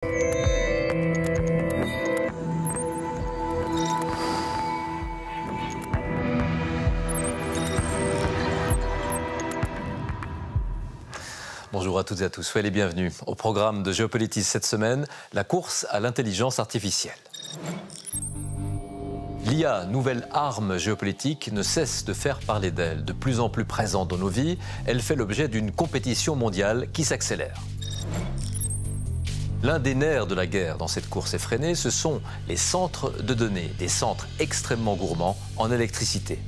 Bonjour à toutes et à tous, soyez les bienvenus. Au programme de Géopolitis cette semaine, la course à l'intelligence artificielle. L'IA, nouvelle arme géopolitique, ne cesse de faire parler d'elle. De plus en plus présente dans nos vies, elle fait l'objet d'une compétition mondiale qui s'accélère. L'un des nerfs de la guerre dans cette course effrénée, ce sont les centres de données, des centres extrêmement gourmands en électricité.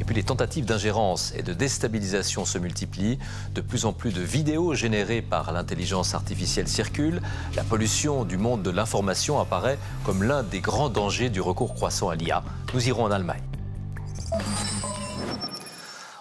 Et puis les tentatives d'ingérence et de déstabilisation se multiplient. De plus en plus de vidéos générées par l'intelligence artificielle circulent. La pollution du monde de l'information apparaît comme l'un des grands dangers du recours croissant à l'IA. Nous irons en Allemagne.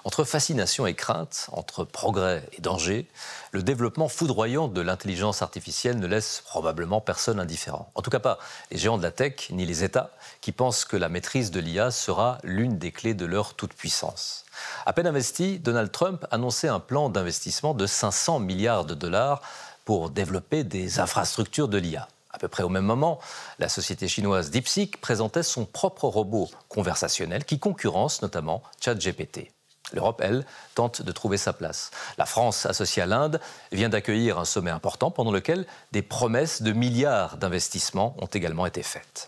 Entre fascination et crainte, entre progrès et danger, le développement foudroyant de l'intelligence artificielle ne laisse probablement personne indifférent. En tout cas pas les géants de la tech ni les États qui pensent que la maîtrise de l'IA sera l'une des clés de leur toute-puissance. À peine investi, Donald Trump annonçait un plan d'investissement de 500 milliards de dollars pour développer des infrastructures de l'IA. À peu près au même moment, la société chinoise DeepSeek présentait son propre robot conversationnel qui concurrence notamment ChatGPT. L'Europe, elle, tente de trouver sa place. La France, associée à l'Inde, vient d'accueillir un sommet important pendant lequel des promesses de milliards d'investissements ont également été faites.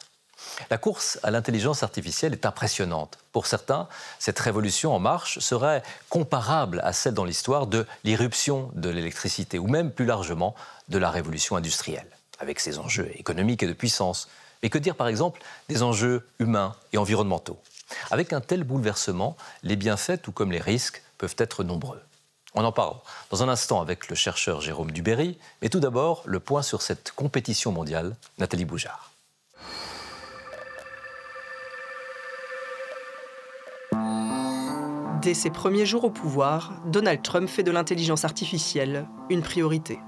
La course à l'intelligence artificielle est impressionnante. Pour certains, cette révolution en marche serait comparable à celle dans l'histoire de l'irruption de l'électricité ou même plus largement de la révolution industrielle, avec ses enjeux économiques et de puissance. Mais que dire par exemple des enjeux humains et environnementaux ? Avec un tel bouleversement, les bienfaits, tout comme les risques, peuvent être nombreux. On en parle dans un instant avec le chercheur Jérôme Duberry, mais tout d'abord, le point sur cette compétition mondiale, Nathalie Boujard. Dès ses premiers jours au pouvoir, Donald Trump fait de l'intelligence artificielle une priorité.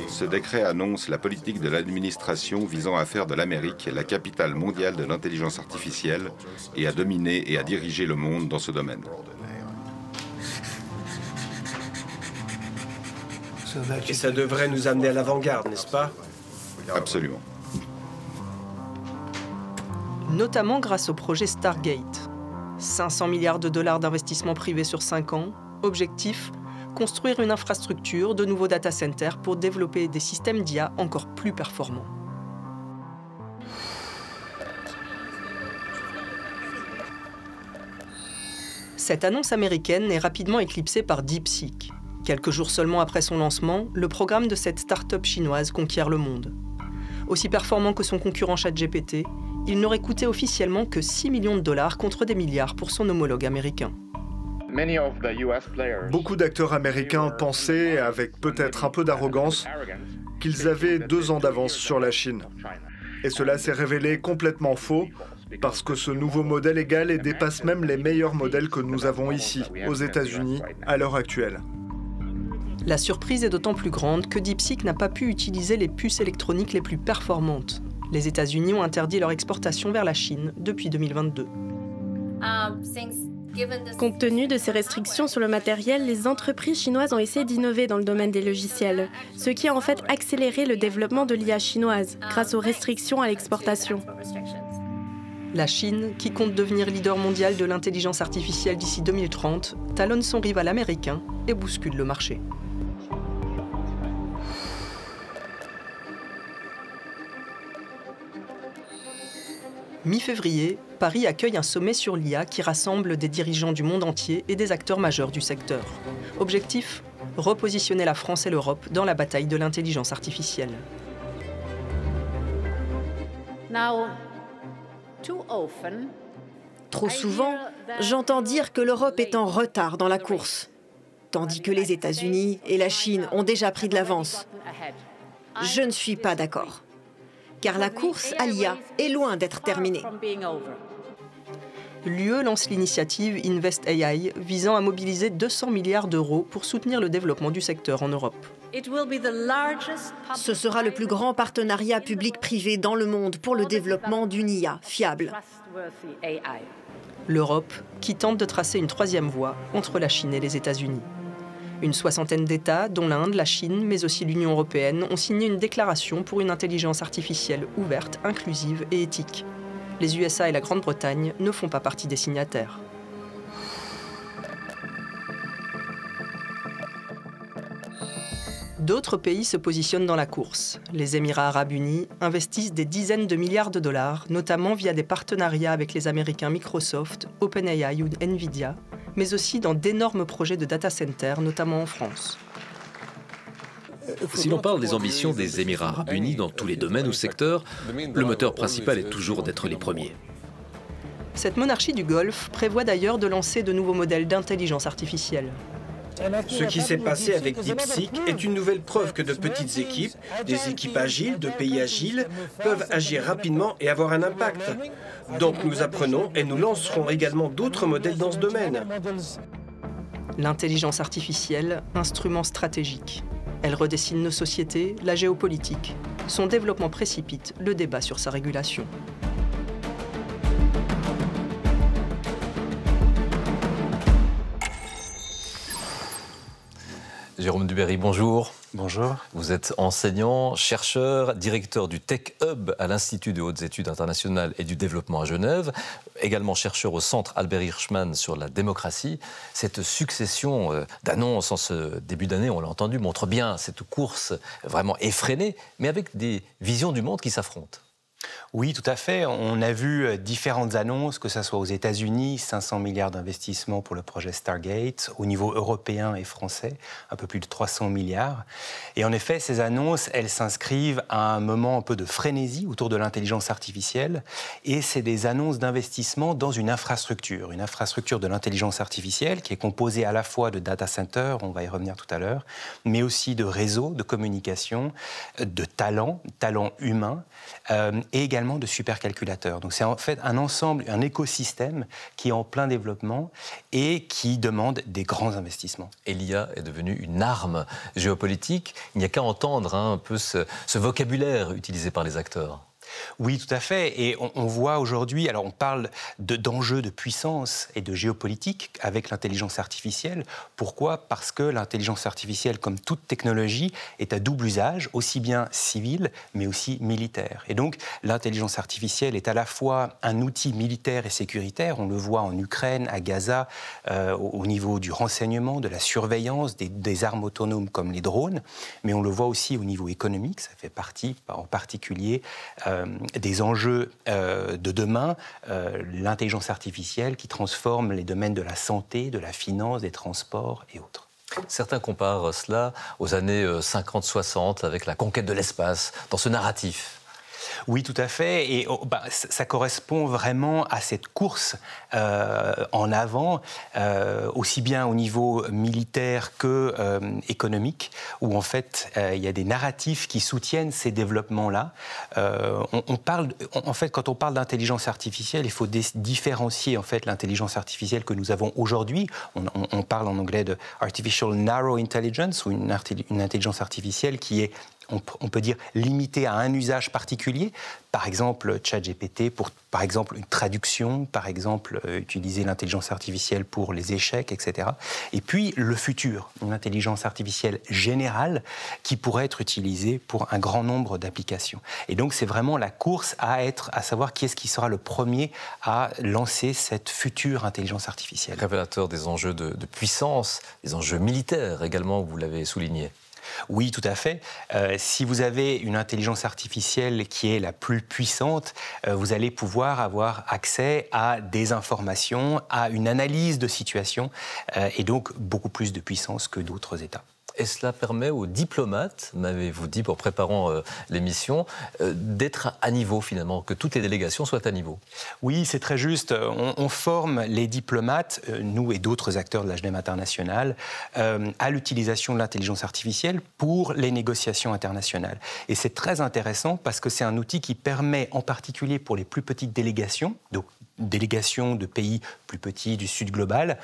Ce décret annonce la politique de l'administration visant à faire de l'Amérique la capitale mondiale de l'intelligence artificielle et à dominer et à diriger le monde dans ce domaine. Et ça devrait nous amener à l'avant-garde, n'est-ce pas? Absolument. Notamment grâce au projet Stargate. 500 milliards de dollars d'investissement privé sur 5 ans. Objectif, construire une infrastructure de nouveaux data centers pour développer des systèmes d'IA encore plus performants. Cette annonce américaine est rapidement éclipsée par DeepSeek. Quelques jours seulement après son lancement, le programme de cette start-up chinoise conquiert le monde. Aussi performant que son concurrent ChatGPT, il n'aurait coûté officiellement que 6 millions de dollars contre des milliards pour son homologue américain. Beaucoup d'acteurs américains pensaient, avec peut-être un peu d'arrogance, qu'ils avaient 2 ans d'avance sur la Chine. Et cela s'est révélé complètement faux, parce que ce nouveau modèle égale et dépasse même les meilleurs modèles que nous avons ici, aux États-Unis, à l'heure actuelle. La surprise est d'autant plus grande que DeepSeek n'a pas pu utiliser les puces électroniques les plus performantes. Les États-Unis ont interdit leur exportation vers la Chine depuis 2022. Compte tenu de ces restrictions sur le matériel, les entreprises chinoises ont essayé d'innover dans le domaine des logiciels, ce qui a en fait accéléré le développement de l'IA chinoise grâce aux restrictions à l'exportation. La Chine, qui compte devenir leader mondial de l'intelligence artificielle d'ici 2030, talonne son rival américain et bouscule le marché. Mi-février, Paris accueille un sommet sur l'IA qui rassemble des dirigeants du monde entier et des acteurs majeurs du secteur. Objectif, repositionner la France et l'Europe dans la bataille de l'intelligence artificielle. Trop souvent, j'entends dire que l'Europe est en retard dans la course, tandis que les États-Unis et la Chine ont déjà pris de l'avance. Je ne suis pas d'accord, car la course à l'IA est loin d'être terminée. L'UE lance l'initiative InvestAI visant à mobiliser 200 milliards d'euros pour soutenir le développement du secteur en Europe. Ce sera le plus grand partenariat public-privé dans le monde pour le développement d'une IA fiable. L'Europe, qui tente de tracer une troisième voie entre la Chine et les États-Unis. Une soixantaine d'États, dont l'Inde, la Chine, mais aussi l'Union européenne, ont signé une déclaration pour une intelligence artificielle ouverte, inclusive et éthique. Les USA et la Grande-Bretagne ne font pas partie des signataires. D'autres pays se positionnent dans la course. Les Émirats arabes unis investissent des dizaines de milliards de dollars, notamment via des partenariats avec les Américains Microsoft, OpenAI ou Nvidia, mais aussi dans d'énormes projets de data centers, notamment en France. Si l'on parle des ambitions des Émirats arabes unis dans tous les domaines ou secteurs, le moteur principal est toujours d'être les premiers. Cette monarchie du Golfe prévoit d'ailleurs de lancer de nouveaux modèles d'intelligence artificielle. Ce qui s'est passé avec DeepSeek est une nouvelle preuve que de petites équipes, des équipes agiles, de pays agiles, peuvent agir rapidement et avoir un impact. Donc nous apprenons et nous lancerons également d'autres modèles dans ce domaine. L'intelligence artificielle, instrument stratégique. Elle redessine nos sociétés, la géopolitique. Son développement précipite le débat sur sa régulation. Jérôme Duberry, bonjour. Bonjour. Vous êtes enseignant, chercheur, directeur du Tech Hub à l'Institut de hautes études internationales et du développement à Genève, également chercheur au Centre Albert Hirschman sur la démocratie. Cette succession d'annonces en ce début d'année, on l'a entendu, montre bien cette course vraiment effrénée, mais avec des visions du monde qui s'affrontent. Oui, tout à fait. On a vu différentes annonces, que ce soit aux États-Unis, 500 milliards d'investissements pour le projet Stargate, au niveau européen et français, un peu plus de 300 milliards. Et en effet, ces annonces, elles s'inscrivent à un moment un peu de frénésie autour de l'intelligence artificielle. Et c'est des annonces d'investissement dans une infrastructure de l'intelligence artificielle qui est composée à la fois de data centers, on va y revenir tout à l'heure, mais aussi de réseaux, de communication, de talents humains, et également de supercalculateurs. Donc c'est en fait un ensemble, un écosystème qui est en plein développement et qui demande des grands investissements. Et l'IA est devenue une arme géopolitique. Il n'y a qu'à entendre un peu ce vocabulaire utilisé par les acteurs. Oui, tout à fait. Et on voit aujourd'hui, alors on parle d'enjeux de puissance et de géopolitique avec l'intelligence artificielle. Pourquoi ? Parce que l'intelligence artificielle, comme toute technologie, est à double usage, aussi bien civil, mais aussi militaire. Et donc, l'intelligence artificielle est à la fois un outil militaire et sécuritaire. On le voit en Ukraine, à Gaza, au niveau du renseignement, de la surveillance, des armes autonomes comme les drones. Mais on le voit aussi au niveau économique. Ça fait partie, en particulier, des enjeux de demain, l'intelligence artificielle qui transforme les domaines de la santé, de la finance, des transports et autres. Certains comparent cela aux années 50-60 avec la conquête de l'espace, dans ce narratif. Oui, tout à fait. Et ça correspond vraiment à cette course en avant, aussi bien au niveau militaire que économique, où en fait il y a des narratifs qui soutiennent ces développements-là. En fait, quand on parle d'intelligence artificielle, il faut différencier en fait l'intelligence artificielle que nous avons aujourd'hui. On parle en anglais de artificial narrow intelligence, ou une intelligence artificielle qui est, on peut dire, limité à un usage particulier. Par exemple, ChatGPT pour, par exemple, une traduction, par exemple, utiliser l'intelligence artificielle pour les échecs, etc. Et puis, le futur, une intelligence artificielle générale qui pourrait être utilisée pour un grand nombre d'applications. Et donc, c'est vraiment la course à savoir qui est-ce qui sera le premier à lancer cette future intelligence artificielle. Révélateur des enjeux de puissance, des enjeux militaires également, vous l'avez souligné. Oui, tout à fait. Si vous avez une intelligence artificielle qui est la plus puissante, vous allez pouvoir avoir accès à des informations, à une analyse de situation, et donc beaucoup plus de puissance que d'autres États. Et cela permet aux diplomates, m'avez-vous dit, pour préparant l'émission, d'être à niveau finalement, que toutes les délégations soient à niveau. Oui, c'est très juste. On forme les diplomates, nous et d'autres acteurs de la Genève internationale, à l'utilisation de l'intelligence artificielle pour les négociations internationales. Et c'est très intéressant parce que c'est un outil qui permet, en particulier pour les plus petites délégations, donc délégations de pays plus petits du Sud global,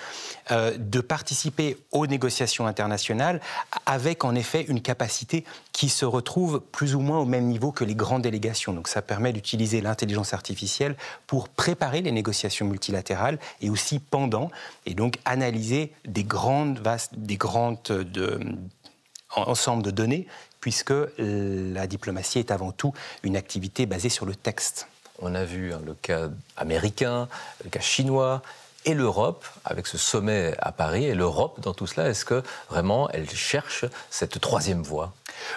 de participer aux négociations internationales avec en effet une capacité qui se retrouve plus ou moins au même niveau que les grandes délégations. Donc ça permet d'utiliser l'intelligence artificielle pour préparer les négociations multilatérales et aussi pendant, et donc analyser ensemble de données, puisque la diplomatie est avant tout une activité basée sur le texte. On a vu le cas américain, le cas chinois et l'Europe, avec ce sommet à Paris. Et l'Europe, dans tout cela, est-ce que vraiment elle cherche cette troisième voie ?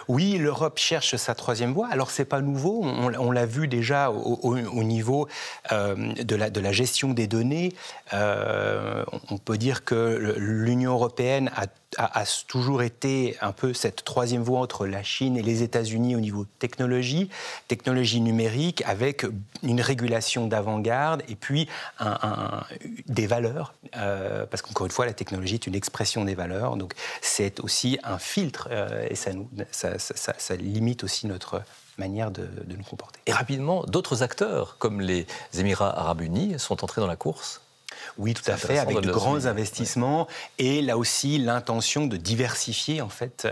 Oui, l'Europe cherche sa troisième voie. Alors, ce n'est pas nouveau. On l'a vu déjà au niveau de la gestion des données. On peut dire que l'Union européenne a toujours été un peu cette troisième voie entre la Chine et les États-Unis au niveau technologie numérique, avec une régulation d'avant-garde et puis des valeurs, parce qu'encore une fois, la technologie est une expression des valeurs, donc c'est aussi un filtre et ça limite aussi notre manière de nous comporter. Et rapidement, d'autres acteurs, comme les Émirats arabes unis, sont entrés dans la course ? Oui, tout à fait, avec de grands investissements et là aussi l'intention de diversifier en fait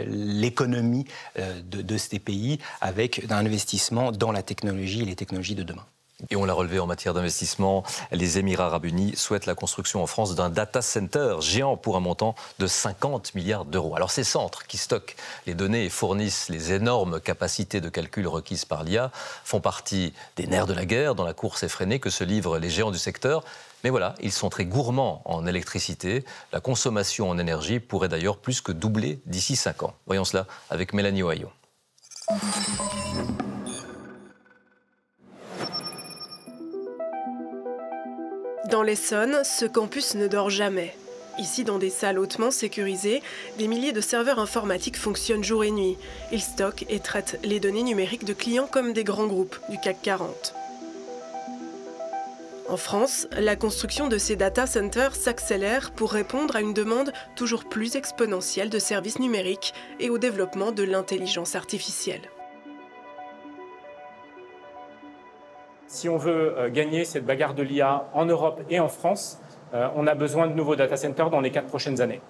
l'économie de ces pays avec un investissement dans la technologie et les technologies de demain. Et on l'a relevé en matière d'investissement, les Émirats arabes unis souhaitent la construction en France d'un data center géant pour un montant de 50 milliards d'euros. Alors ces centres qui stockent les données et fournissent les énormes capacités de calcul requises par l'IA font partie des nerfs de la guerre dans la course effrénée que se livrent les géants du secteur. Mais voilà, ils sont très gourmands en électricité. La consommation en énergie pourrait d'ailleurs plus que doubler d'ici 5 ans. Voyons cela avec Mélanie Ohaillon. Dans l'Essonne, ce campus ne dort jamais. Ici, dans des salles hautement sécurisées, des milliers de serveurs informatiques fonctionnent jour et nuit. Ils stockent et traitent les données numériques de clients comme des grands groupes du CAC 40. En France, la construction de ces data centers s'accélère pour répondre à une demande toujours plus exponentielle de services numériques et au développement de l'intelligence artificielle. Si on veut gagner cette bagarre de l'IA en Europe et en France, on a besoin de nouveaux data centers dans les 4 prochaines années.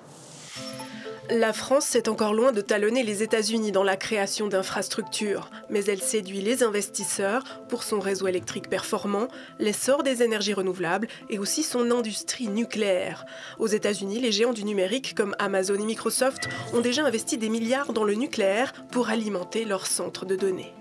La France est encore loin de talonner les États-Unis dans la création d'infrastructures, mais elle séduit les investisseurs pour son réseau électrique performant, l'essor des énergies renouvelables et aussi son industrie nucléaire. Aux États-Unis, les géants du numérique comme Amazon et Microsoft ont déjà investi des milliards dans le nucléaire pour alimenter leurs centres de données.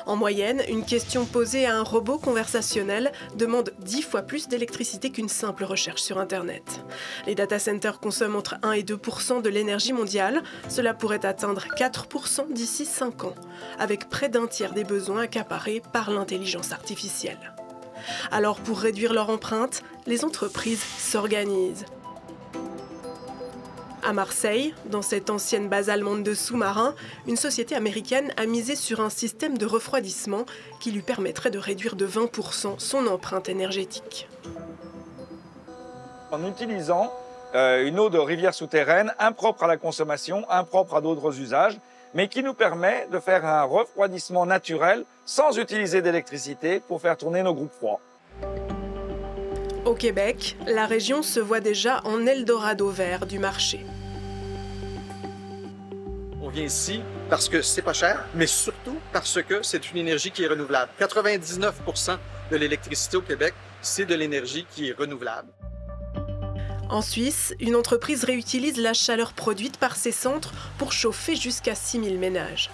En moyenne, une question posée à un robot conversationnel demande 10 fois plus d'électricité qu'une simple recherche sur Internet. Les data centers consomment entre 1 et 2% de l'énergie mondiale. Cela pourrait atteindre 4% d'ici 5 ans, avec près d'un tiers des besoins accaparés par l'intelligence artificielle. Alors, pour réduire leur empreinte, les entreprises s'organisent. À Marseille, dans cette ancienne base allemande de sous-marins, une société américaine a misé sur un système de refroidissement qui lui permettrait de réduire de 20% son empreinte énergétique. En utilisant une eau de rivière souterraine impropre à la consommation, impropre à d'autres usages, mais qui nous permet de faire un refroidissement naturel sans utiliser d'électricité pour faire tourner nos groupes froids. Au Québec, la région se voit déjà en Eldorado vert du marché. On vient ici parce que c'est pas cher, mais surtout parce que c'est une énergie qui est renouvelable. 99% de l'électricité au Québec, c'est de l'énergie qui est renouvelable. En Suisse, une entreprise réutilise la chaleur produite par ces centres pour chauffer jusqu'à 6000 ménages.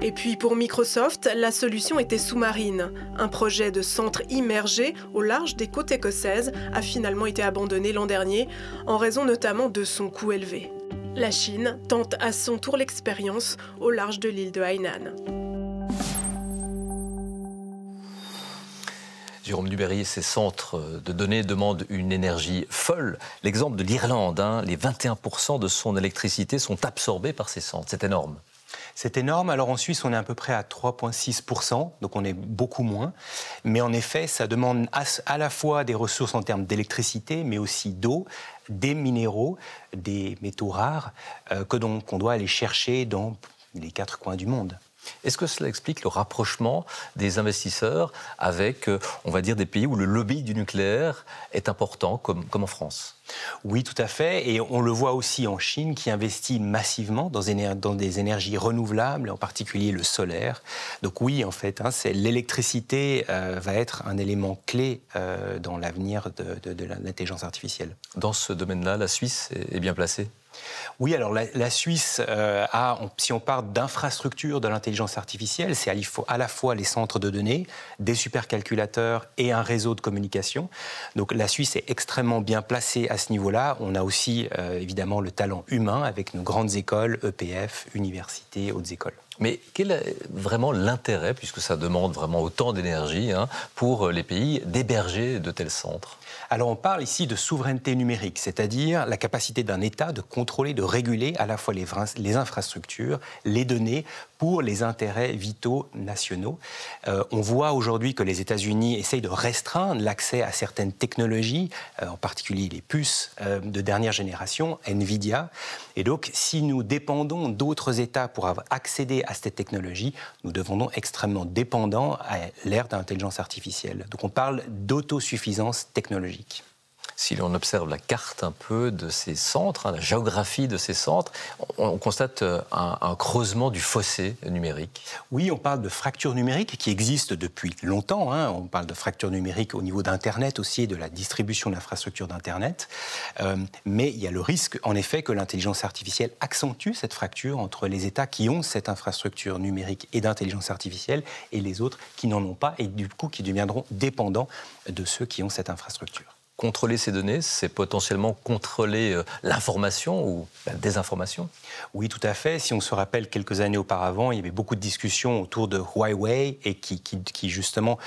Et puis pour Microsoft, la solution était sous-marine. Un projet de centre immergé au large des côtes écossaises a finalement été abandonné l'an dernier, en raison notamment de son coût élevé. La Chine tente à son tour l'expérience au large de l'île de Hainan. Jérôme Duberry, ces centres de données demandent une énergie folle. L'exemple de l'Irlande, les 21% de son électricité sont absorbés par ces centres. C'est énorme. C'est énorme. Alors en Suisse, on est à peu près à 3,6%, donc on est beaucoup moins. Mais en effet, ça demande à la fois des ressources en termes d'électricité, mais aussi d'eau, des minéraux, des métaux rares qu'on doit aller chercher dans les 4 coins du monde. Est-ce que cela explique le rapprochement des investisseurs avec, on va dire, des pays où le lobby du nucléaire est important, comme en France? Oui, tout à fait. Et on le voit aussi en Chine, qui investit massivement dans des énergies renouvelables, en particulier le solaire. Donc oui, en fait, l'électricité va être un élément clé dans l'avenir de l'intelligence artificielle. Dans ce domaine-là, la Suisse est bien placée? Oui, alors la Suisse si on parle d'infrastructures de l'intelligence artificielle, c'est à la fois les centres de données, des supercalculateurs et un réseau de communication. Donc la Suisse est extrêmement bien placée à ce niveau-là. On a aussi évidemment le talent humain avec nos grandes écoles, EPF, universités, hautes écoles. Mais quel est vraiment l'intérêt, puisque ça demande vraiment autant d'énergie, pour les pays d'héberger de tels centres? Alors on parle ici de souveraineté numérique, c'est-à-dire la capacité d'un État de contrôler, de réguler à la fois les infrastructures, les données pour les intérêts vitaux nationaux. On voit aujourd'hui que les États-Unis essayent de restreindre l'accès à certaines technologies, en particulier les puces de dernière génération, Nvidia. Et donc, si nous dépendons d'autres États pour accéder à cette technologie, nous devenons extrêmement dépendants à l'ère de l'intelligence artificielle. Donc on parle d'autosuffisance technologique. Si l'on observe la carte un peu de ces centres, la géographie de ces centres, on constate un creusement du fossé numérique. Oui, on parle de fracture numérique qui existe depuis longtemps. On parle de fracture numérique au niveau d'Internet aussi et de la distribution d'infrastructures d'Internet. Mais il y a le risque, en effet, que l'intelligence artificielle accentue cette fracture entre les États qui ont cette infrastructure numérique et d'intelligence artificielle et les autres qui n'en ont pas et du coup qui deviendront dépendants de ceux qui ont cette infrastructure. Contrôler ces données, c'est potentiellement contrôler l'information ou la désinformation? Oui, tout à fait. Si on se rappelle quelques années auparavant, il y avait beaucoup de discussions autour de Huawei et qui justement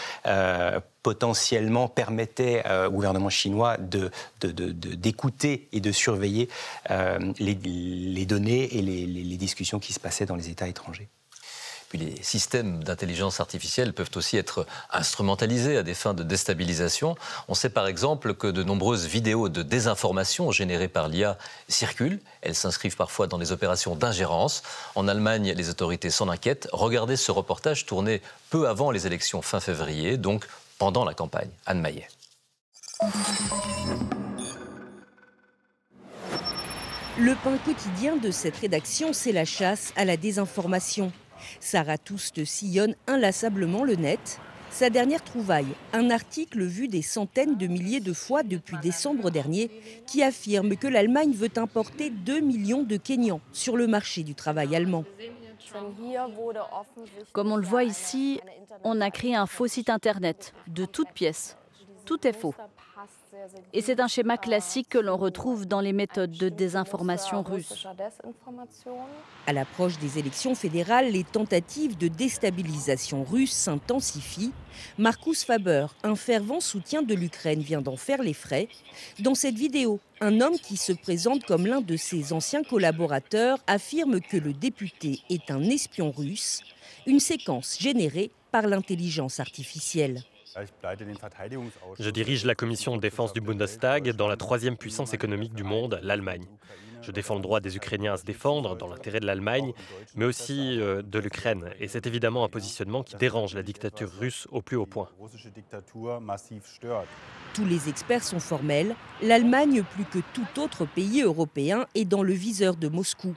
potentiellement permettait au gouvernement chinois d'écouter et de surveiller les données et les discussions qui se passaient dans les États étrangers. Puis les systèmes d'intelligence artificielle peuvent aussi être instrumentalisés à des fins de déstabilisation. On sait par exemple que de nombreuses vidéos de désinformation générées par l'IA circulent. Elles s'inscrivent parfois dans des opérations d'ingérence. En Allemagne, les autorités s'en inquiètent. Regardez ce reportage tourné peu avant les élections fin février, donc pendant la campagne. Anne Maillet. Le pain quotidien de cette rédaction, c'est la chasse à la désinformation. Sarah Touste sillonne inlassablement le net. Sa dernière trouvaille, un article vu des centaines de milliers de fois depuis décembre dernier, qui affirme que l'Allemagne veut importer 2 millions de Kenyans sur le marché du travail allemand. Comme on le voit ici, on a créé un faux site internet de toutes pièces. Tout est faux. Et c'est un schéma classique que l'on retrouve dans les méthodes de désinformation russes. À l'approche des élections fédérales, les tentatives de déstabilisation russe s'intensifient. Markus Faber, un fervent soutien de l'Ukraine, vient d'en faire les frais. Dans cette vidéo, un homme qui se présente comme l'un de ses anciens collaborateurs affirme que le député est un espion russe, une séquence générée par l'intelligence artificielle. Je dirige la commission de défense du Bundestag dans la troisième puissance économique du monde, l'Allemagne. Je défends le droit des Ukrainiens à se défendre dans l'intérêt de l'Allemagne, mais aussi de l'Ukraine. Et c'est évidemment un positionnement qui dérange la dictature russe au plus haut point. Tous les experts sont formels. L'Allemagne, plus que tout autre pays européen, est dans le viseur de Moscou.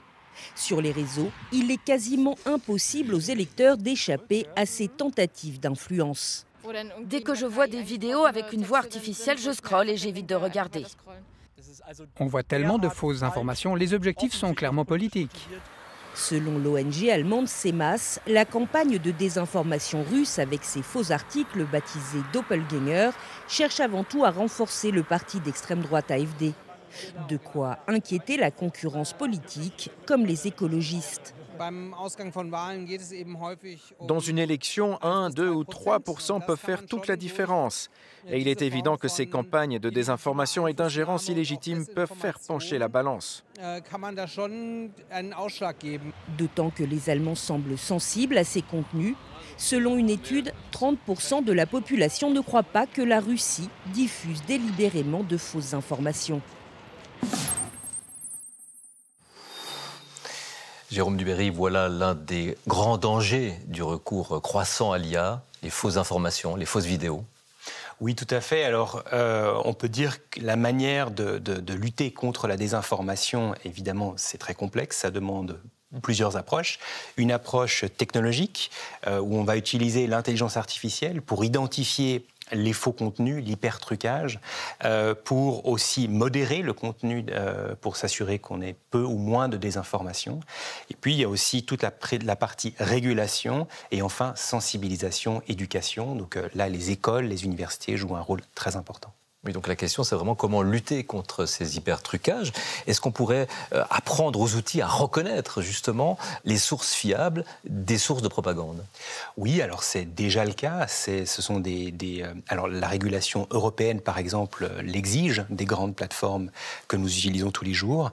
Sur les réseaux, il est quasiment impossible aux électeurs d'échapper à ces tentatives d'influence. Dès que je vois des vidéos avec une voix artificielle, je scrolle et j'évite de regarder. On voit tellement de fausses informations, les objectifs sont clairement politiques. Selon l'ONG allemande CEMAS, la campagne de désinformation russe avec ses faux articles baptisés Doppelgänger cherche avant tout à renforcer le parti d'extrême droite AfD. De quoi inquiéter la concurrence politique, comme les écologistes. Dans une élection, 1, 2 ou 3% peuvent faire toute la différence. Et il est évident que ces campagnes de désinformation et d'ingérence illégitime peuvent faire pencher la balance. D'autant que les Allemands semblent sensibles à ces contenus. Selon une étude, 30% de la population ne croit pas que la Russie diffuse délibérément de fausses informations. Jérôme Duberry, voilà l'un des grands dangers du recours croissant à l'IA, les fausses informations, les fausses vidéos. Oui, tout à fait. Alors, on peut dire que la manière de lutter contre la désinformation, évidemment, c'est très complexe, ça demande plusieurs approches. Une approche technologique, où on va utiliser l'intelligence artificielle pour identifier les faux contenus, l'hypertrucage, pour aussi modérer le contenu, pour s'assurer qu'on ait peu ou moins de désinformation. Et puis, il y a aussi toute la partie régulation et enfin sensibilisation, éducation. Donc là, les écoles, les universités jouent un rôle très important. Oui, donc la question, c'est vraiment comment lutter contre ces hypertrucages. Est-ce qu'on pourrait apprendre aux outils à reconnaître justement les sources fiables des sources de propagande? Oui, alors c'est déjà le cas. Ce sont alors la régulation européenne, par exemple, l'exige des grandes plateformes que nous utilisons tous les jours.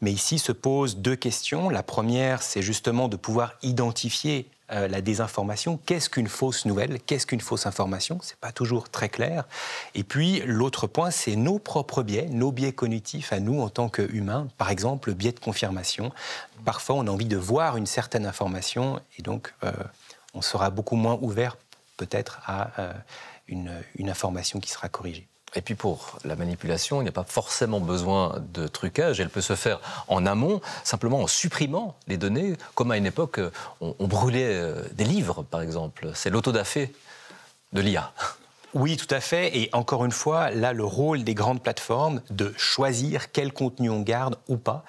Mais ici se posent deux questions. La première, c'est justement de pouvoir identifier la désinformation. Qu'est-ce qu'une fausse nouvelle? Qu'est-ce qu'une fausse information? Ce n'est pas toujours très clair. Et puis, l'autre point, c'est nos propres biais, nos biais cognitifs à nous en tant qu'humains. Par exemple, le biais de confirmation. Parfois, on a envie de voir une certaine information et donc on sera beaucoup moins ouvert peut-être à une information qui sera corrigée. Et puis pour la manipulation, il n'y a pas forcément besoin de trucage. Elle peut se faire en amont, simplement en supprimant les données, comme à une époque, on brûlait des livres, par exemple. C'est l'autodafé de l'IA. Oui, tout à fait. Et encore une fois, là, le rôle des grandes plateformes de choisir quel contenu on garde ou pas,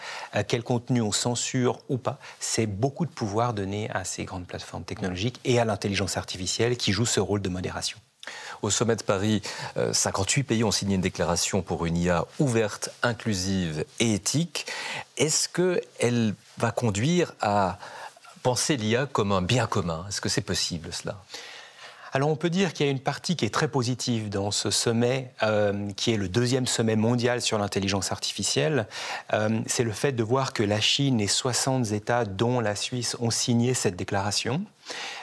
quel contenu on censure ou pas, c'est beaucoup de pouvoir donné à ces grandes plateformes technologiques et à l'intelligence artificielle qui joue ce rôle de modération. Au sommet de Paris, 58 pays ont signé une déclaration pour une IA ouverte, inclusive et éthique. Est-ce qu'elle va conduire à penser l'IA comme un bien commun? Est-ce que c'est possible, cela? Alors on peut dire qu'il y a une partie qui est très positive dans ce sommet, qui est le deuxième sommet mondial sur l'intelligence artificielle. C'est le fait de voir que la Chine et 60 États, dont la Suisse, ont signé cette déclaration.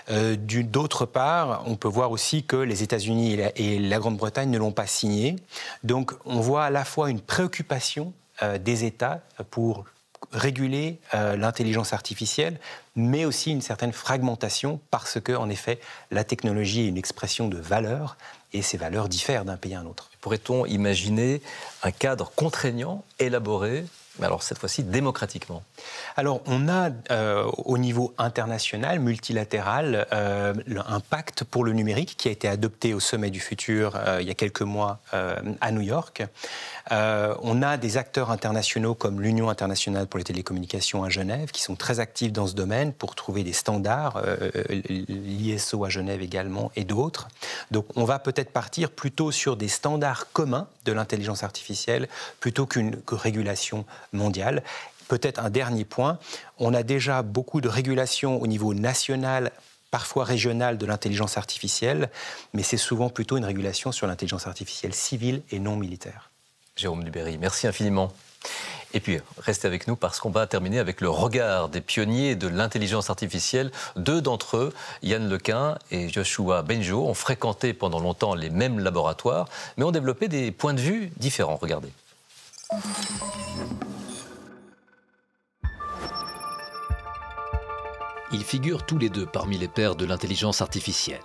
D'autre part, on peut voir aussi que les États-Unis et la Grande-Bretagne ne l'ont pas signé. Donc on voit à la fois une préoccupation des États pour réguler l'intelligence artificielle, mais aussi une certaine fragmentation parce que, en effet, la technologie est une expression de valeurs et ces valeurs diffèrent d'un pays à un autre. Pourrait-on imaginer un cadre contraignant, élaboré, mais alors cette fois-ci démocratiquement? Alors on a au niveau international, multilatéral, un pacte pour le numérique qui a été adopté au Sommet du Futur il y a quelques mois à New York. On a des acteurs internationaux comme l'Union internationale pour les télécommunications à Genève qui sont très actifs dans ce domaine pour trouver des standards, l'ISO à Genève également et d'autres. Donc on va peut-être partir plutôt sur des standards communs de l'intelligence artificielle plutôt qu'une régulation mondiale. Peut-être un dernier point, on a déjà beaucoup de régulation au niveau national, parfois régional de l'intelligence artificielle, mais c'est souvent plutôt une régulation sur l'intelligence artificielle civile et non militaire. Jérôme Duberry, merci infiniment. Et puis, restez avec nous parce qu'on va terminer avec le regard des pionniers de l'intelligence artificielle. Deux d'entre eux, Yann Lequin et Joshua Bengio, ont fréquenté pendant longtemps les mêmes laboratoires, mais ont développé des points de vue différents. Regardez. Ils figurent tous les deux parmi les pères de l'intelligence artificielle.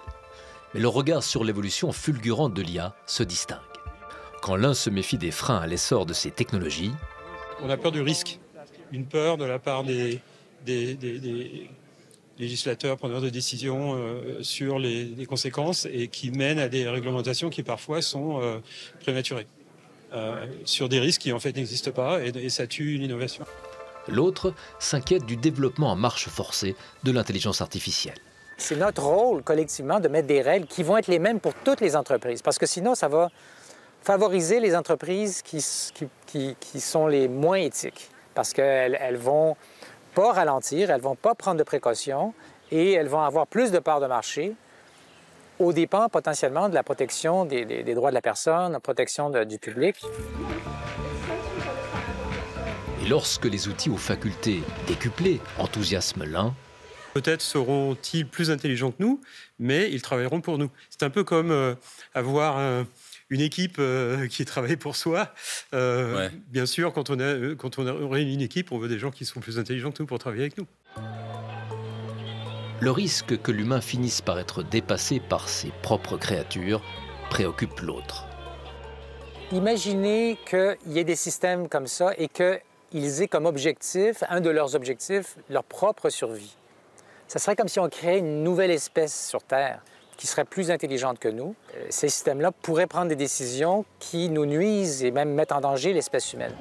Mais leur regard sur l'évolution fulgurante de l'IA se distingue. Quand l'un se méfie des freins à l'essor de ces technologies, on a peur du risque, une peur de la part des législateurs, preneurs de décisions sur les conséquences et qui mènent à des réglementations qui parfois sont prématurées, sur des risques qui en fait n'existent pas et ça tue l'innovation. L'autre s'inquiète du développement en marche forcée de l'intelligence artificielle. C'est notre rôle collectivement de mettre des règles qui vont être les mêmes pour toutes les entreprises, parce que sinon ça va favoriser les entreprises qui sont les moins éthiques, parce qu'elles ne vont pas ralentir, elles ne vont pas prendre de précautions et elles vont avoir plus de parts de marché aux dépens potentiellement de la protection des droits de la personne, la protection du public. Et lorsque les outils aux facultés décuplées enthousiasment l'un, peut-être seront-ils plus intelligents que nous, mais ils travailleront pour nous. C'est un peu comme avoir une équipe qui travaille pour soi. Bien sûr, quand on réunit une équipe, on veut des gens qui sont plus intelligents que nous pour travailler avec nous. Le risque que l'humain finisse par être dépassé par ses propres créatures préoccupe l'autre. Imaginez qu'il y ait des systèmes comme ça et qu'ils aient comme objectif, un de leurs objectifs, leur propre survie. Ça serait comme si on créait une nouvelle espèce sur Terre qui serait plus intelligente que nous. Ces systèmes-là pourraient prendre des décisions qui nous nuisent et même mettre en danger l'espèce humaine.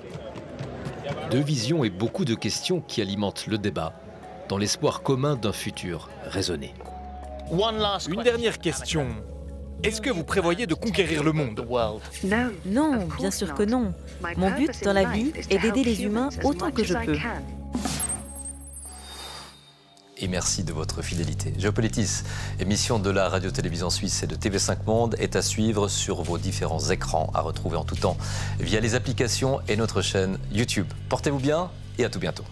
Deux visions et beaucoup de questions qui alimentent le débat dans l'espoir commun d'un futur raisonné. Une dernière question. Est-ce que vous prévoyez de conquérir le monde? Non, bien sûr que non. Mon but dans la vie est d'aider les humains autant que je peux. Et merci de votre fidélité. Géopolitis, émission de la radio-télévision suisse et de TV5 Monde, est à suivre sur vos différents écrans, à retrouver en tout temps via les applications et notre chaîne YouTube. Portez-vous bien et à tout bientôt.